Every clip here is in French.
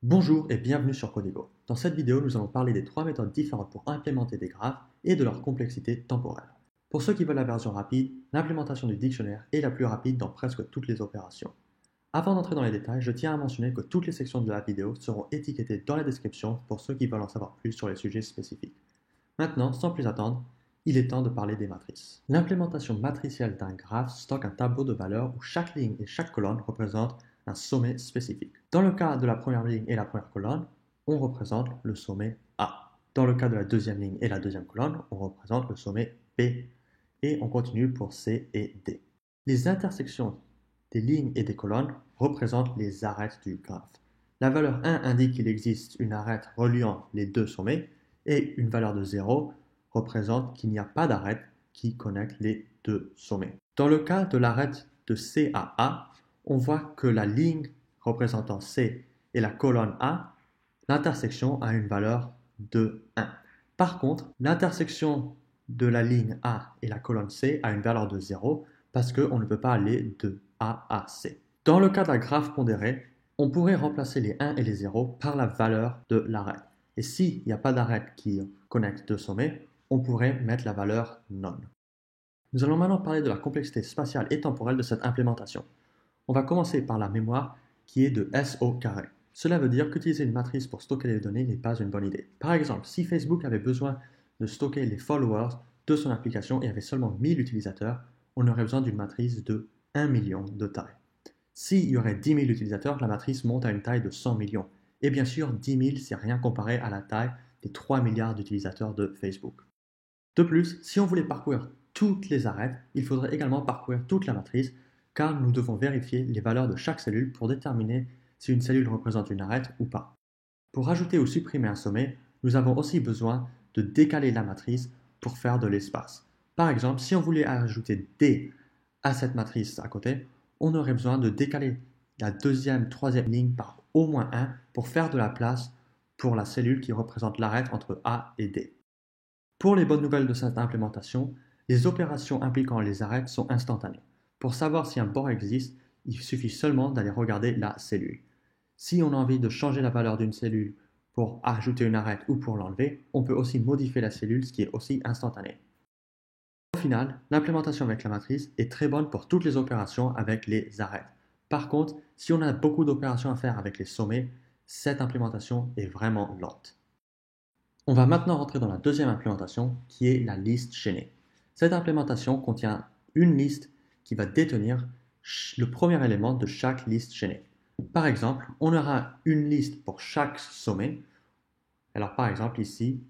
Bonjour et bienvenue sur Codigo. Dans cette vidéo, nous allons parler des trois méthodes différentes pour implémenter des graphes et de leur complexité temporelle. Pour ceux qui veulent la version rapide, l'implémentation du dictionnaire est la plus rapide dans presque toutes les opérations. Avant d'entrer dans les détails, je tiens à mentionner que toutes les sections de la vidéo seront étiquetées dans la description pour ceux qui veulent en savoir plus sur les sujets spécifiques. Maintenant, sans plus attendre, il est temps de parler des matrices. L'implémentation matricielle d'un graphe stocke un tableau de valeurs où chaque ligne et chaque colonne représentent un sommet spécifique. Dans le cas de la première ligne et la première colonne, on représente le sommet A. Dans le cas de la deuxième ligne et la deuxième colonne, on représente le sommet B. Et on continue pour C et D. Les intersections des lignes et des colonnes représentent les arêtes du graphe. La valeur 1 indique qu'il existe une arête reliant les deux sommets et une valeur de 0 représente qu'il n'y a pas d'arête qui connecte les deux sommets. Dans le cas de l'arête de C à A, on voit que la ligne représentant C et la colonne A, l'intersection a une valeur de 1. Par contre, l'intersection de la ligne A et la colonne C a une valeur de 0 parce qu'on ne peut pas aller de A à C. Dans le cas d'un graphe pondéré, on pourrait remplacer les 1 et les 0 par la valeur de l'arête. Et s'il n'y a pas d'arête qui connecte deux sommets, on pourrait mettre la valeur none. Nous allons maintenant parler de la complexité spatiale et temporelle de cette implémentation. On va commencer par la mémoire qui est de S au carré. Cela veut dire qu'utiliser une matrice pour stocker les données n'est pas une bonne idée. Par exemple, si Facebook avait besoin de stocker les followers de son application et avait seulement 1000 utilisateurs, on aurait besoin d'une matrice de 1 million de taille. S'il y aurait 10 000 utilisateurs, la matrice monte à une taille de 100 millions. Et bien sûr, 10 000, c'est rien comparé à la taille des 3 milliards d'utilisateurs de Facebook. De plus, si on voulait parcourir toutes les arêtes, il faudrait également parcourir toute la matrice, car nous devons vérifier les valeurs de chaque cellule pour déterminer si une cellule représente une arête ou pas. Pour ajouter ou supprimer un sommet, nous avons aussi besoin de décaler la matrice pour faire de l'espace. Par exemple, si on voulait ajouter D à cette matrice à côté, on aurait besoin de décaler la deuxième, troisième ligne par au moins 1 pour faire de la place pour la cellule qui représente l'arête entre A et D. Pour les bonnes nouvelles de cette implémentation, les opérations impliquant les arêtes sont instantanées. Pour savoir si un bord existe, il suffit seulement d'aller regarder la cellule. Si on a envie de changer la valeur d'une cellule pour ajouter une arête ou pour l'enlever, on peut aussi modifier la cellule, ce qui est aussi instantané. Au final, l'implémentation avec la matrice est très bonne pour toutes les opérations avec les arêtes. Par contre, si on a beaucoup d'opérations à faire avec les sommets, cette implémentation est vraiment lente. On va maintenant rentrer dans la deuxième implémentation qui est la liste chaînée. Cette implémentation contient une liste qui va détenir le premier élément de chaque liste chaînée. Par exemple, on aura une liste pour chaque sommet. Alors par exemple ici,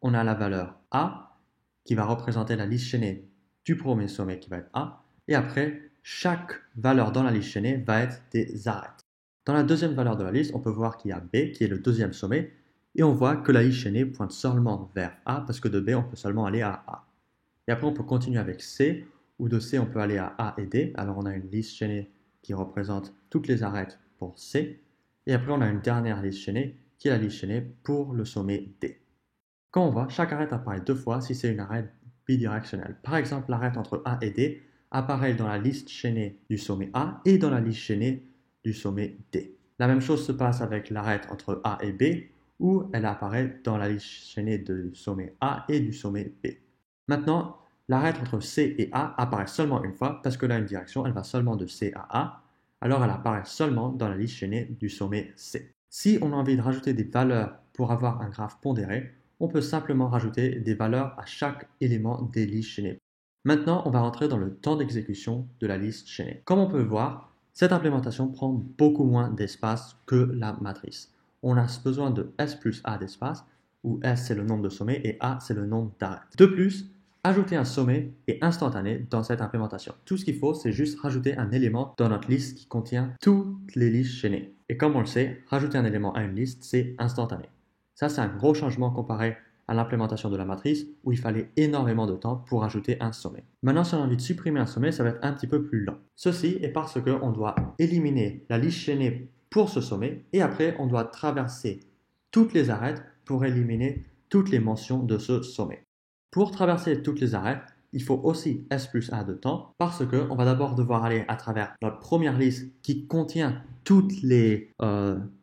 on a la valeur A qui va représenter la liste chaînée du premier sommet qui va être A. Et après, chaque valeur dans la liste chaînée va être des arêtes. Dans la deuxième valeur de la liste, on peut voir qu'il y a B qui est le deuxième sommet. Et on voit que la liste chaînée pointe seulement vers A parce que de B, on peut seulement aller à A. Et après, on peut continuer avec C, ou de C, on peut aller à A et D. Alors, on a une liste chaînée qui représente toutes les arêtes pour C. Et après, on a une dernière liste chaînée qui est la liste chaînée pour le sommet D. Comme on voit, chaque arête apparaît deux fois si c'est une arête bidirectionnelle. Par exemple, l'arête entre A et D apparaît dans la liste chaînée du sommet A et dans la liste chaînée du sommet D. La même chose se passe avec l'arête entre A et B, où elle apparaît dans la liste chaînée du sommet A et du sommet B. Maintenant, l'arête entre C et A apparaît seulement une fois parce que là, une direction, elle va seulement de C à A. Alors, elle apparaît seulement dans la liste chaînée du sommet C. Si on a envie de rajouter des valeurs pour avoir un graphe pondéré, on peut simplement rajouter des valeurs à chaque élément des listes chaînées. Maintenant, on va rentrer dans le temps d'exécution de la liste chaînée. Comme on peut voir, cette implémentation prend beaucoup moins d'espace que la matrice. On a besoin de S plus A d'espace, où S c'est le nombre de sommets et A c'est le nombre d'arêtes. De plus, ajouter un sommet est instantané dans cette implémentation. Tout ce qu'il faut, c'est juste rajouter un élément dans notre liste qui contient toutes les listes chaînées. Et comme on le sait, rajouter un élément à une liste, c'est instantané. Ça, c'est un gros changement comparé à l'implémentation de la matrice où il fallait énormément de temps pour ajouter un sommet. Maintenant, si on a envie de supprimer un sommet, ça va être un petit peu plus lent. Ceci est parce qu'on doit éliminer la liste chaînée pour ce sommet et après, on doit traverser toutes les arêtes pour éliminer toutes les mentions de ce sommet. Pour traverser toutes les arêtes, il faut aussi S plus A de temps parce qu'on va d'abord devoir aller à travers notre première liste qui contient toutes les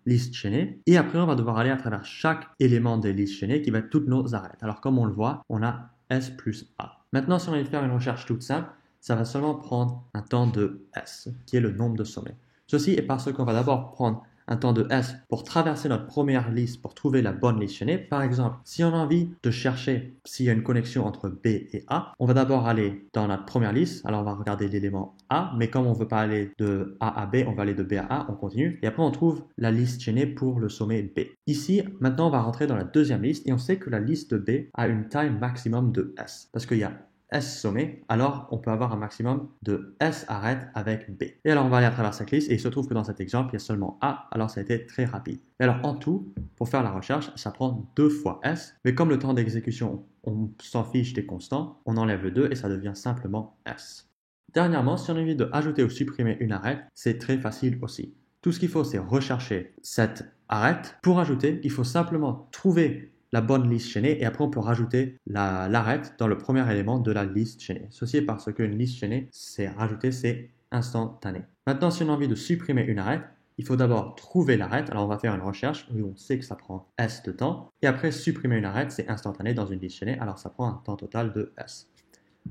listes chaînées et après on va devoir aller à travers chaque élément des listes chaînées qui va être toutes nos arêtes. Alors comme on le voit, on a S plus A. Maintenant, si on veut faire une recherche toute simple, ça va seulement prendre un temps de S, qui est le nombre de sommets. Ceci est parce qu'on va d'abord prendre un temps de S pour traverser notre première liste pour trouver la bonne liste chaînée. Par exemple, si on a envie de chercher s'il y a une connexion entre B et A, on va d'abord aller dans notre première liste. Alors, on va regarder l'élément A, mais comme on ne veut pas aller de A à B, on va aller de B à A, on continue. Et après, on trouve la liste chaînée pour le sommet B. Ici, maintenant, on va rentrer dans la deuxième liste et on sait que la liste B a une taille maximum de S parce qu'il y a S sommet, alors on peut avoir un maximum de S arête avec B. Et alors on va aller à travers cette liste et il se trouve que dans cet exemple, il y a seulement A, alors ça a été très rapide. Et alors en tout, pour faire la recherche, ça prend 2 fois S, mais comme le temps d'exécution, on s'en fiche des constants, on enlève le 2 et ça devient simplement S. Dernièrement, si on a envie de ajouter ou supprimer une arête, c'est très facile aussi. Tout ce qu'il faut, c'est rechercher cette arête. Pour ajouter, il faut simplement trouver la bonne liste chaînée et après on peut rajouter l'arête dans le premier élément de la liste chaînée. Ceci est parce qu'une liste chaînée, c'est rajouter, c'est instantané. Maintenant, si on a envie de supprimer une arête, il faut d'abord trouver l'arête. Alors on va faire une recherche où on sait que ça prend S de temps et après supprimer une arête, c'est instantané dans une liste chaînée, alors ça prend un temps total de S.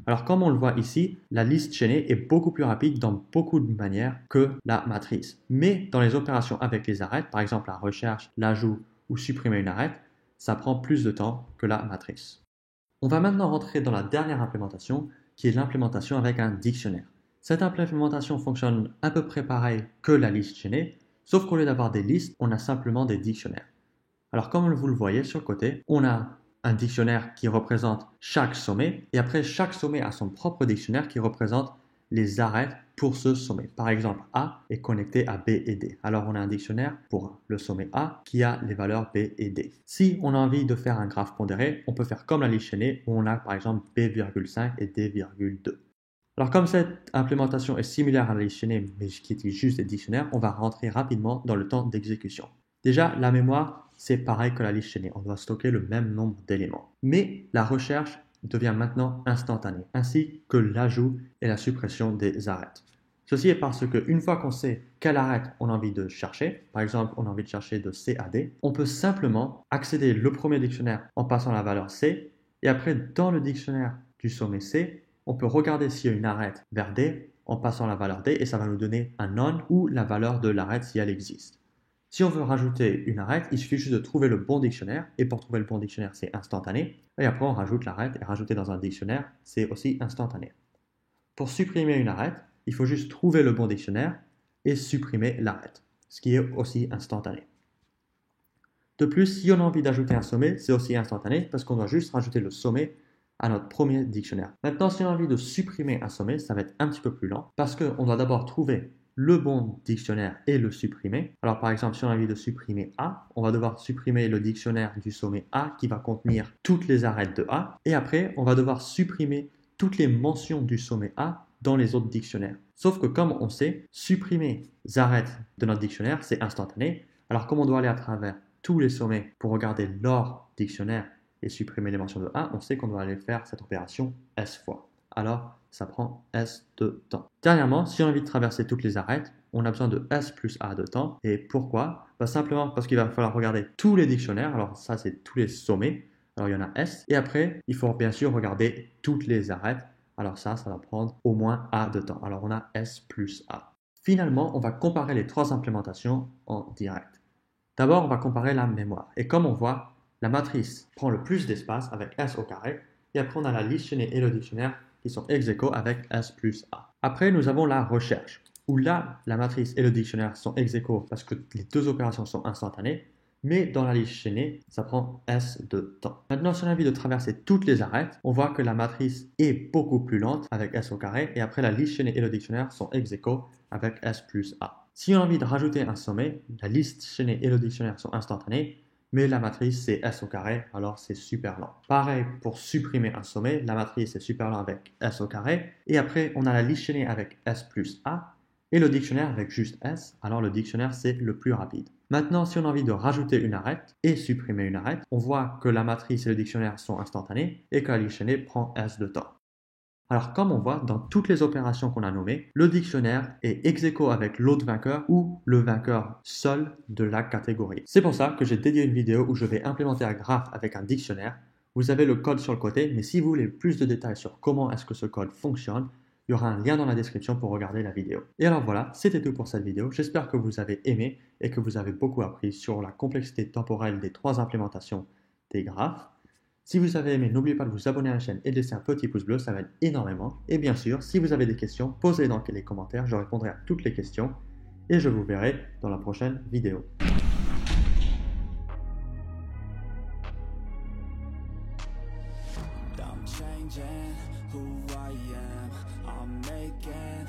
Alors comme on le voit ici, la liste chaînée est beaucoup plus rapide dans beaucoup de manières que la matrice. Mais dans les opérations avec les arêtes, par exemple la recherche, l'ajout ou supprimer une arête, ça prend plus de temps que la matrice. On va maintenant rentrer dans la dernière implémentation qui est l'implémentation avec un dictionnaire. Cette implémentation fonctionne à peu près pareil que la liste chaînée, sauf qu'au lieu d'avoir des listes, on a simplement des dictionnaires. Alors comme vous le voyez sur le côté, on a un dictionnaire qui représente chaque sommet et après chaque sommet a son propre dictionnaire qui représente les arêtes pour ce sommet. Par exemple, A est connecté à B et D. Alors, on a un dictionnaire pour le sommet A qui a les valeurs B et D. Si on a envie de faire un graphe pondéré, on peut faire comme la liste chaînée où on a par exemple B,5 et D,2. Alors, comme cette implémentation est similaire à la liste chaînée mais qui utilise juste des dictionnaires, on va rentrer rapidement dans le temps d'exécution. Déjà, la mémoire, c'est pareil que la liste chaînée. On doit stocker le même nombre d'éléments. Mais la recherche devient maintenant instantanée, ainsi que l'ajout et la suppression des arêtes. Ceci est parce qu'une fois qu'on sait quelle arête on a envie de chercher, par exemple on a envie de chercher de C à D, on peut simplement accéder le premier dictionnaire en passant la valeur C, et après dans le dictionnaire du sommet C, on peut regarder s'il y a une arête vers D en passant la valeur D, et ça va nous donner un none ou la valeur de l'arête si elle existe. Si on veut rajouter une arête, il suffit juste de trouver le bon dictionnaire. Et pour trouver le bon dictionnaire, c'est instantané. Et après, on rajoute l'arête. Et rajouter dans un dictionnaire, c'est aussi instantané. Pour supprimer une arête, il faut juste trouver le bon dictionnaire et supprimer l'arête, ce qui est aussi instantané. De plus, si on a envie d'ajouter un sommet, c'est aussi instantané parce qu'on doit juste rajouter le sommet à notre premier dictionnaire. Maintenant, si on a envie de supprimer un sommet, ça va être un petit peu plus lent parce qu'on doit d'abord trouver le bon dictionnaire et le supprimer. Alors par exemple, si on a envie de supprimer A, on va devoir supprimer le dictionnaire du sommet A qui va contenir toutes les arêtes de A. Et après, on va devoir supprimer toutes les mentions du sommet A dans les autres dictionnaires. Sauf que comme on sait, supprimer les arêtes de notre dictionnaire, c'est instantané. Alors comme on doit aller à travers tous les sommets pour regarder leur dictionnaire et supprimer les mentions de A, on sait qu'on doit aller faire cette opération S fois. Alors, ça prend S de temps. Dernièrement, si on a envie de traverser toutes les arêtes, on a besoin de S plus A de temps. Et pourquoi? Simplement parce qu'il va falloir regarder tous les dictionnaires. Alors ça, c'est tous les sommets. Alors il y en a S. Et après, il faut bien sûr regarder toutes les arêtes. Alors ça va prendre au moins A de temps. Alors on a S plus A. Finalement, on va comparer les trois implémentations en direct. D'abord, on va comparer la mémoire. Et comme on voit, la matrice prend le plus d'espace avec S au carré. Et après, on a la liste chaînée et le dictionnaire qui sont ex aequo avec S plus A. Après, nous avons la recherche, où là, la matrice et le dictionnaire sont ex aequo parce que les deux opérations sont instantanées, mais dans la liste chaînée, ça prend S de temps. Maintenant, si on a envie de traverser toutes les arêtes, on voit que la matrice est beaucoup plus lente avec S au carré, et après, la liste chaînée et le dictionnaire sont ex aequo avec S plus A. Si on a envie de rajouter un sommet, la liste chaînée et le dictionnaire sont instantanés, mais la matrice c'est S au carré, alors c'est super lent. Pareil pour supprimer un sommet, la matrice est super lent avec S au carré, et après on a la liste chaînée avec S plus A, et le dictionnaire avec juste S, alors le dictionnaire c'est le plus rapide. Maintenant, si on a envie de rajouter une arête et supprimer une arête, on voit que la matrice et le dictionnaire sont instantanés, et que la liste chaînée prend S de temps. Alors comme on voit, dans toutes les opérations qu'on a nommées, le dictionnaire est ex aequo avec l'autre vainqueur ou le vainqueur seul de la catégorie. C'est pour ça que j'ai dédié une vidéo où je vais implémenter un graphe avec un dictionnaire. Vous avez le code sur le côté, mais si vous voulez plus de détails sur comment est-ce que ce code fonctionne, il y aura un lien dans la description pour regarder la vidéo. Et alors voilà, c'était tout pour cette vidéo. J'espère que vous avez aimé et que vous avez beaucoup appris sur la complexité temporelle des 3 implémentations des graphes. Si vous avez aimé, n'oubliez pas de vous abonner à la chaîne et de laisser un petit pouce bleu, ça m'aide énormément. Et bien sûr, si vous avez des questions, posez-les dans les commentaires, je répondrai à toutes les questions. Et je vous verrai dans la prochaine vidéo. I'm changing who I am. I'm making